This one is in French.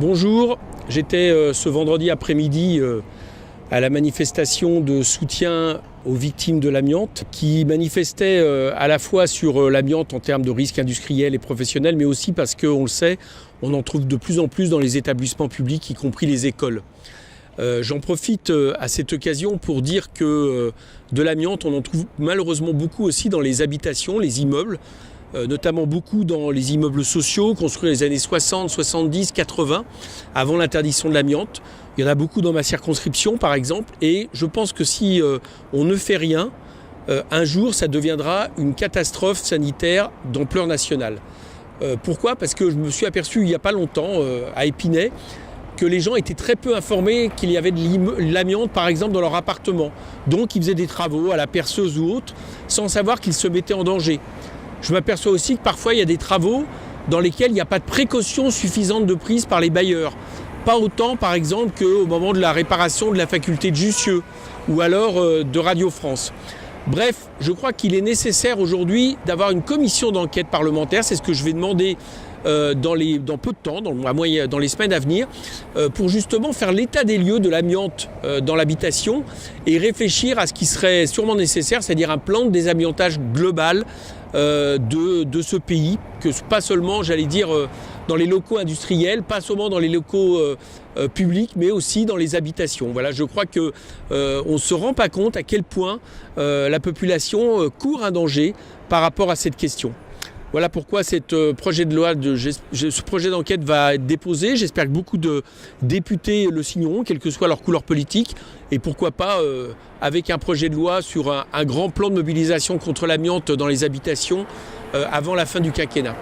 Bonjour, j'étais ce vendredi après-midi à la manifestation de soutien aux victimes de l'amiante qui manifestaient à la fois sur l'amiante en termes de risques industriels et professionnels, mais aussi parce qu'on le sait, on en trouve de plus en plus dans les établissements publics, y compris les écoles. J'en profite à cette occasion pour dire que de l'amiante, on en trouve malheureusement beaucoup aussi dans les habitations, les immeubles, notamment beaucoup dans les immeubles sociaux construits dans les années 60, 70, 80, avant l'interdiction de l'amiante. Il y en a beaucoup dans ma circonscription par exemple, et je pense que si on ne fait rien, un jour ça deviendra une catastrophe sanitaire d'ampleur nationale. Pourquoi ? Parce que je me suis aperçu il n'y a pas longtemps à Épinay que les gens étaient très peu informés qu'il y avait de l'amiante par exemple dans leur appartement. Donc ils faisaient des travaux à la perceuse ou autre sans savoir qu'ils se mettaient en danger. Je m'aperçois aussi que parfois il y a des travaux dans lesquels il n'y a pas de précaution suffisante de prise par les bailleurs. Pas autant par exemple qu'au moment de la réparation de la faculté de Jussieu ou alors de Radio France. Bref, je crois qu'il est nécessaire aujourd'hui d'avoir une commission d'enquête parlementaire, c'est ce que je vais demander dans peu de temps, dans les semaines à venir, pour justement faire l'état des lieux de l'amiante dans l'habitation et réfléchir à ce qui serait sûrement nécessaire, c'est-à-dire un plan de désamiantage global de ce pays, que pas seulement, j'allais dire, dans les locaux industriels, pas seulement dans les locaux publics, mais aussi dans les habitations. Voilà, je crois qu'on ne se rend pas compte à quel point la population court un danger par rapport à cette question. Voilà pourquoi ce projet d'enquête va être déposé. J'espère que beaucoup de députés le signeront, quelle que soit leur couleur politique. Et pourquoi pas avec un projet de loi sur un grand plan de mobilisation contre l'amiante dans les habitations avant la fin du quinquennat.